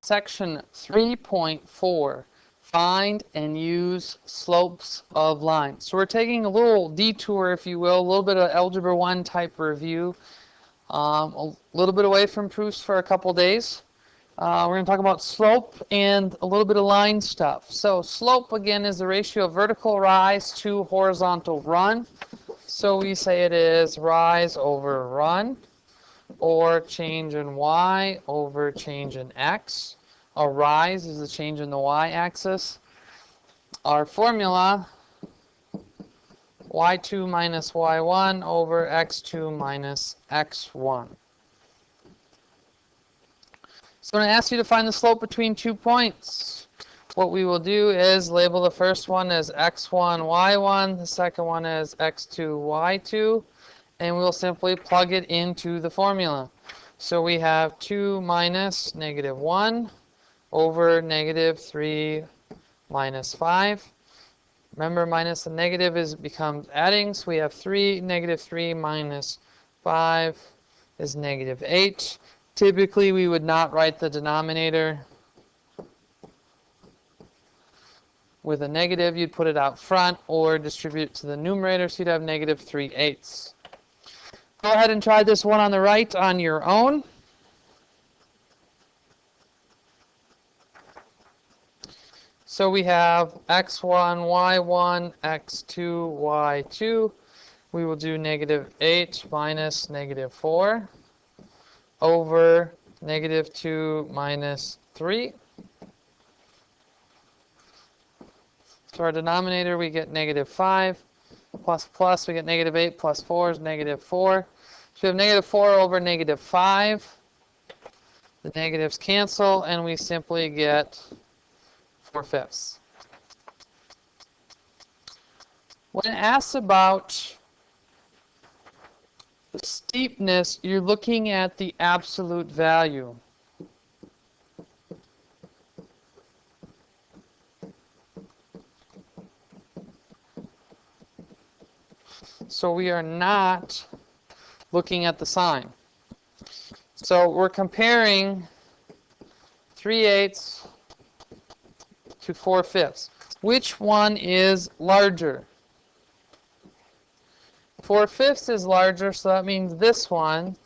Section 3.4, find and use slopes of lines. So we're taking a little detour, if you will, a little bit of Algebra 1 type review, a little bit away from proofs for a couple days. We're going to talk about slope and a little bit of line stuff. So slope, again, is the ratio of vertical rise to horizontal run. So we say it is rise over run, or change in y over change in x. A rise is the change in the y-axis. Our formula, y2 minus y1 over x2 minus x1. So I'm going to ask you to find the slope between 2 points. What we will do is label the first one as x1, y1, the second one as x2, y2, and we'll simply plug it into the formula. So we have 2 minus negative 1 over negative 3 minus 5. Remember, minus the negative becomes adding, so we have 3, negative 3 minus 5 is negative 8. Typically, we would not write the denominator with a negative. You'd put it out front or distribute it to the numerator, so you'd have negative 3/8. Go ahead and try this one on the right on your own. So we have x1, y1, x2, y2. We will do negative 8 minus negative 4 over negative 2 minus 3. So our denominator, we get negative 5. Plus plus, we get negative 8 plus 4 is negative 4. So we have negative 4 over negative 5. The negatives cancel, and we simply get 4/5. When asked about the steepness, you're looking at the absolute value. So we are not looking at the sign. So we're comparing 3/8 to 4/5. Which one is larger? 4/5 is larger, so that means this one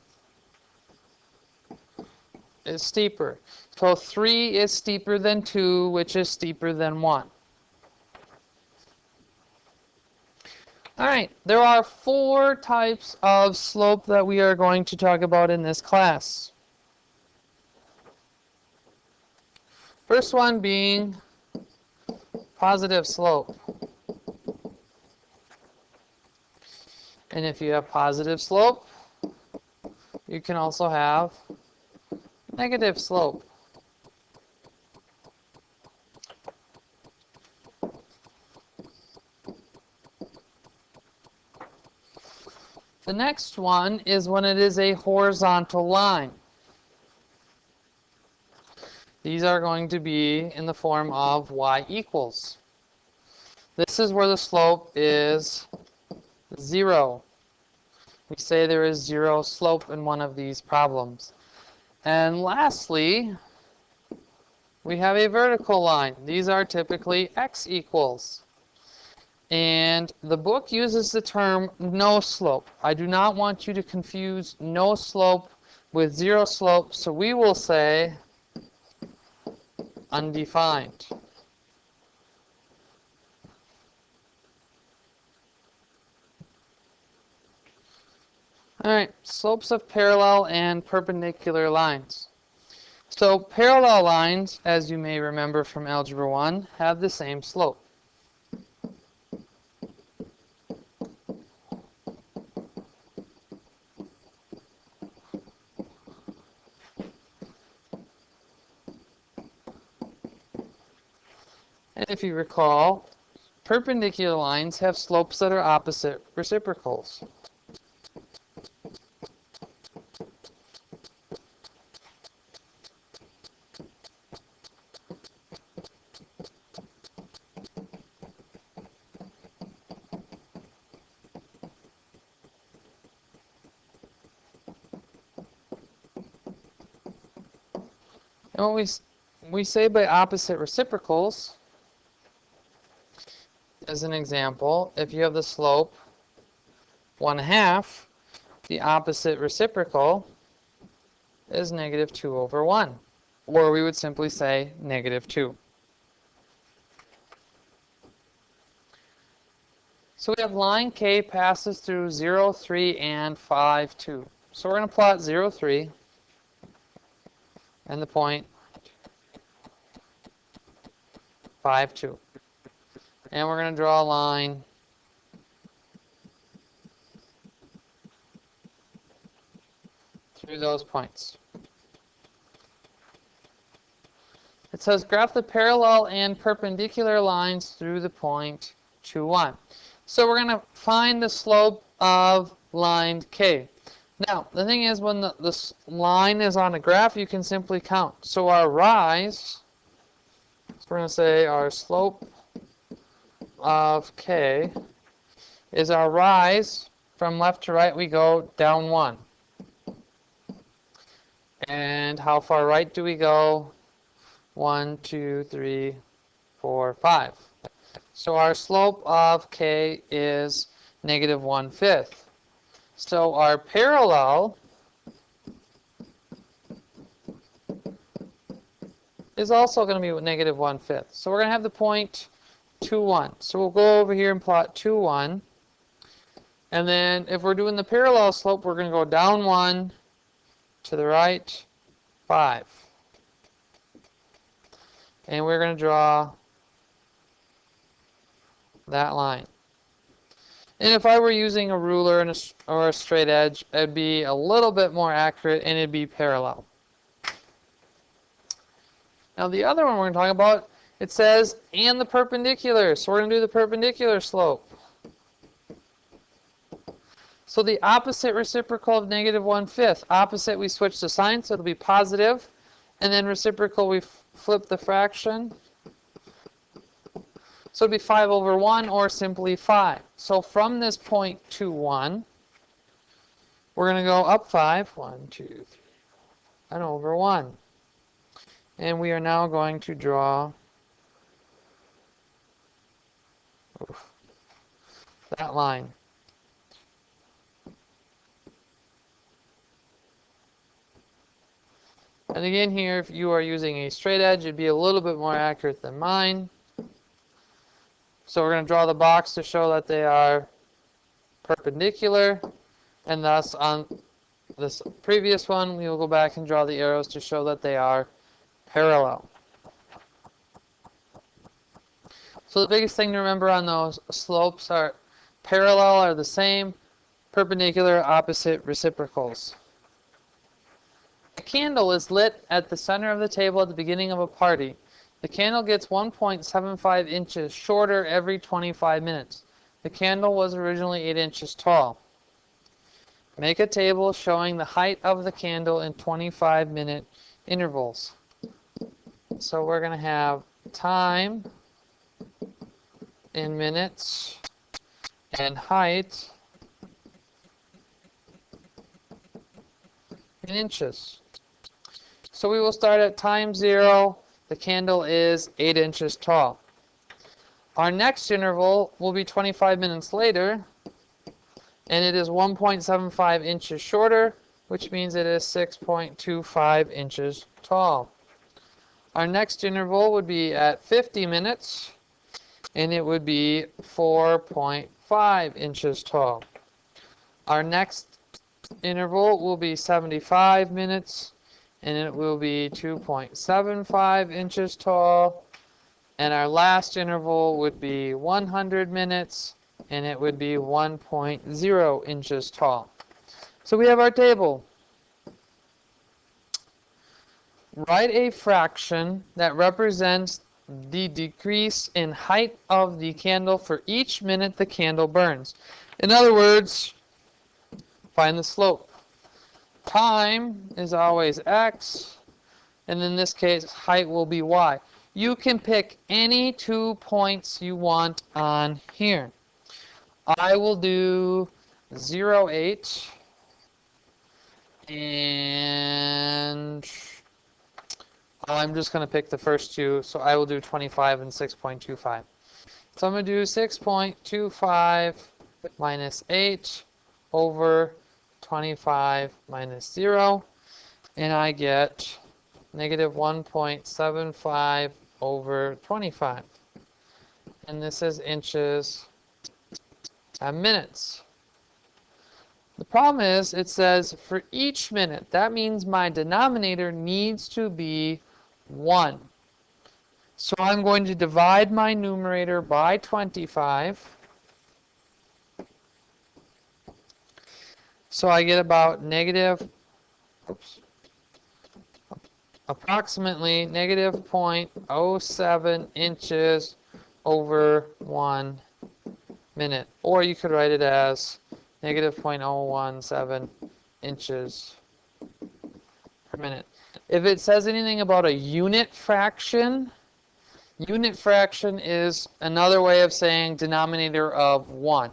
is steeper. So 3 is steeper than 2, which is steeper than 1. All right, there are 4 types of slope that we are going to talk about in this class. First one being positive slope. And if you have positive slope, you can also have negative slope. The next one is when it is a horizontal line. These are going to be in the form of y equals. This is where the slope is 0. We say there is 0 slope in one of these problems. And lastly, we have a vertical line. These are typically x equals. And the book uses the term no slope. I do not want you to confuse no slope with 0 slope, so we will say undefined. All right, slopes of parallel and perpendicular lines. So parallel lines, as you may remember from Algebra 1, have the same slope. And if you recall, perpendicular lines have slopes that are opposite reciprocals. And when we we say by opposite reciprocals, as an example, if you have the slope 1/2, the opposite reciprocal is -2/1. Or we would simply say -2. So we have line K passes through 0, 3, and 5, 2. So we're going to plot 0, 3 and the point 5, 2. And we're going to draw a line through those points. It says graph the parallel and perpendicular lines through the point 2, 1. So we're going to find the slope of line K. Now, the thing is, when this line is on a graph, you can simply count. So our rise, so we're going to say our slope of K is our rise. From left to right, we go down 1. And how far right do we go? 1, 2, 3, 4, 5. So our slope of K is -1/5. So our parallel is also going to be -1/5. So we're going to have the point 2, 1. So we'll go over here and plot 2, 1. And then if we're doing the parallel slope, we're going to go down 1, to the right 5. And we're going to draw that line. And if I were using a ruler and or a straight edge, it'd be a little bit more accurate and it'd be parallel. Now the other one we're going to talk about, it says, and the perpendicular. So we're going to do the perpendicular slope. So the opposite reciprocal of -1/5. Opposite, we switch the sign, so it'll be positive. And then reciprocal, we flip the fraction. So it'd be 5/1 or simply 5. So from this point 2, 1, we're going to go up 5. 1, 2, 3, and over 1. And we are now going to draw that line. And again here, if you are using a straight edge, it'd be a little bit more accurate than mine. So we're going to draw the box to show that they are perpendicular. And thus on this previous one, we will go back and draw the arrows to show that they are parallel. So the biggest thing to remember on those slopes are parallel are the same, perpendicular opposite reciprocals. A candle is lit at the center of the table at the beginning of a party. The candle gets 1.75 inches shorter every 25 minutes. The candle was originally 8 inches tall. Make a table showing the height of the candle in 25-minute intervals. So we're going to have time in minutes and height in inches. So we will start at time 0. The candle is 8 inches tall. Our next interval will be 25 minutes later, and it is 1.75 inches shorter, which means it is 6.25 inches tall. Our next interval would be at 50 minutes, and it would be 4.5 inches tall. Our next interval will be 75 minutes, and it will be 2.75 inches tall. And our last interval would be 100 minutes, and it would be 1.0 inches tall. So we have our table. Write a fraction that represents the decrease in height of the candle for each minute the candle burns. In other words, find the slope. Time is always x, and in this case, height will be y. You can pick any 2 points you want on here. I will do 0, 8, and I'm just going to pick the first two, so I will do 25 and 6.25. So I'm going to do 6.25 minus 8 over 25 minus 0, and I get negative 1.75 over 25. And this is inches and minutes. The problem is it says for each minute. That means my denominator needs to be 1. So I'm going to divide my numerator by 25. So I get about approximately negative 0.07 inches over 1 minute. Or you could write it as negative 0.017 inches per minute. If it says anything about a unit fraction is another way of saying denominator of 1.